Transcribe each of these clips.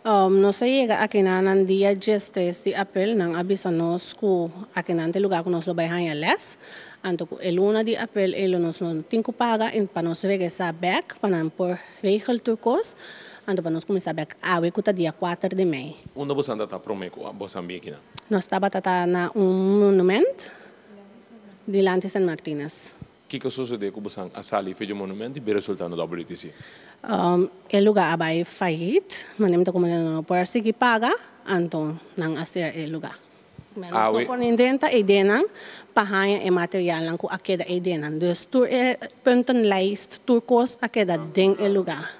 No se llega aquí en día 10 de abril, nang abisanos ku aquí nante lugar que nos lo bajan les. Anto el 1 de abril nos no tinko paga en para nos regresar back para por vehicle turcos. Anto para nos começar back awe kuta dia 4 de maio. Onde você anda tá promeco, você ambia aqui, né? Nós estava na monumento de Lante San Martínez. Que sucedeu com você a sala e fez o monumento e o resultado da WTC? El lugar abai fallito, mas nem como não pode seguir paga, então não acer el lugar. Mas não por dentro e dentro pahanha e material não com aquela e dentro. Dus tur punten lijst turcos aquela dentro el lugar.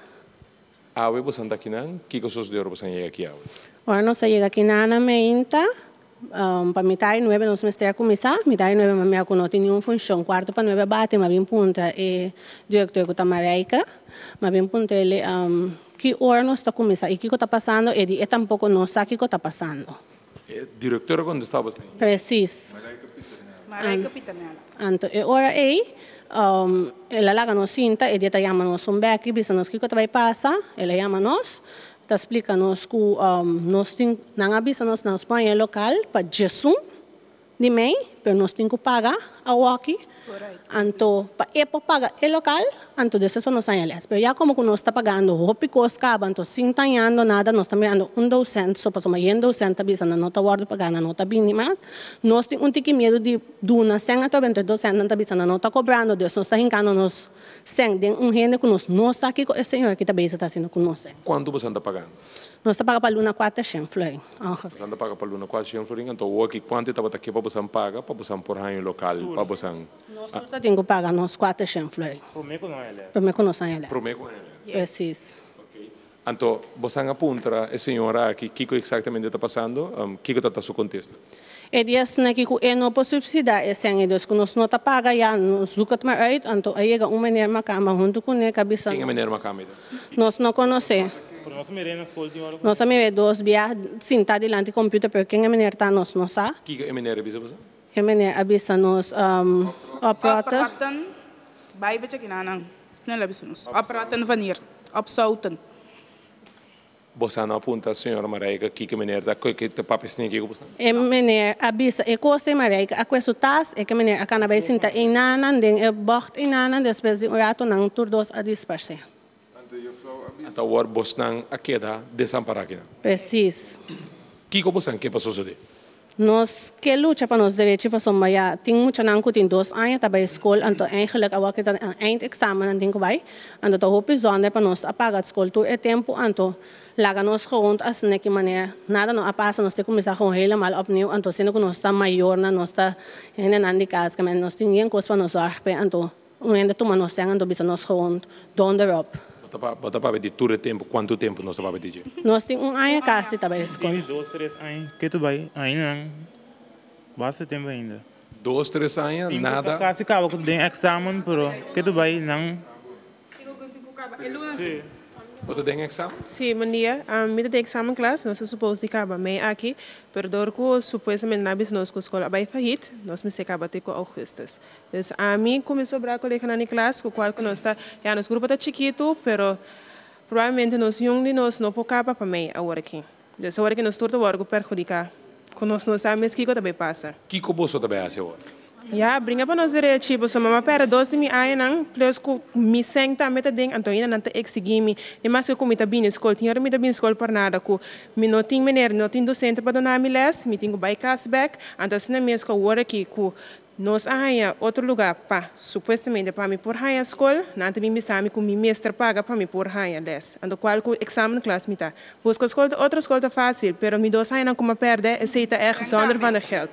Awe você anda aqui não? Que sucedeu você chega aqui awe? Ora não se chega aqui na meinta. Para mitad 9 nos mestre a começar, mitad 9 mamãe não tinha nenhuma função, quarto para 9 bate, mas bem punta e diretor que está marica, mas bem punta ele que hora nós está começar e que está passando e tampouco não sabe o que está passando. Diretor quando estava assim? Preciso. Marica Pitanela. Então, hora ela laga nos cinta e dia chama nos back, bisa nos que vai passar, ela chama nos explica-nos que nós não avisamos na Espanha local para Jesus de mim, mas nós temos que pagar a aqui. Então, para pagar o local, então depois para nós sair. Mas já como nós está pagando, o picos caba, então sem estar ganhando nada, nós estamos ganhando 200, só para somar 200, avisando não está guardando pagar, não está bem mais. Nós temos medo de duna 100 a 200, não está avisando, não está cobrando, Deus nós está rincando nos 100 de gente que nós não está aqui com o senhor que também está sendo conosco. Quanto você anda pagando? Nós está pagando para Luna 400 florin. Você anda pagando para Luna 400 florin, então o que quanto estava aqui para você pagar, para você por aí local, para você. Nós não temos que pagar nos 400 florin. Prometo não é. Prometo não é. Prometo é. Preciso. Então, você apunta a senhora aqui, o que exatamente está passando, o que está seu contexto? E dias na que é não possibilidade, sem eles que nós não está paga já nos zucat mais uit, então aí é uma maneira macama junto com a cabeça. Quem é maneira macama? Nós não conhecemos. Nós miramos na escola de hora. Nós miramos dois dias sentados diante do computador, porque quem é maneira está nós não sabe. Que é maneira avisa você? É maneira avisa nos operator. Vai ver aqui não avisa nos. Operator vanir, opsouten. Você não apunta a senhora Marica que é maneira da que te papes nem que você? É maneira avisa e coisa Marica, a coisa tas é que maneira a cana vai sentar em nanan, den é bort em nanan, depois de orato não turdos a dispersar. Então, o você não aqui dá desamparado. Preciso. Que você que passou sobre? Nós que luta para nós direitos para somar já tem muito não que tem 2 anos tá para escola então eigenlijk a que tá eindexamen en dingo vai então tá hope zone para nós apagar a escola todo é tempo então laga nós rond as que maneira nada não passa nós tem que começar com helemaal opnieuw então sendo que nós está maior na nós está em de casa que nós tem ninguém coisa para nós arpe então ainda toma nós tem então bisa nós rond donde up Bota para ver todo o tempo, quanto tempo nós vamos pedir? Nós temos ano quase tá para escola. 2, 3 anos que tu vai ainda não basta tempo ainda. 2, 3 anos nada. Quase acaba com den exame, pero que tu vai não. Sim. Você tem exame? Sim, bom dia. Eu tenho exame em classe, nós supomos que acaba meio aqui, mas dor que supostamente na nós com a escola vai fazer, nós me acaba até com augustus. Então, a mim começou a sobrar colega na classe, com o qual nós está, já nosso grupo está chiquito, mas provavelmente nós de nós não pode acabar para mim agora aqui. Então, agora que nós torto agora perjudicar, com nós não sabemos o que também passa. O que você também faz agora? Ja, bringa para nós direito, tipo, se mamãe pera 12 mil aí não, plus com me senta meta ding, então ainda não te exigir e mais que comita bem escola, tinha me bem escola para nada, que me não tinha maneira, não tinha docente para donar me les, me tinha buy cashback, então se na minha escola agora aqui, que nós arranha outro lugar para supostamente para me por arranha escola, não tem me sabe que me mestre paga para me por arranha les, então qual que exame classe me tá, busca escola outra escola tá fácil, pero me dois arranha como perde, aceita é zonder van de geld.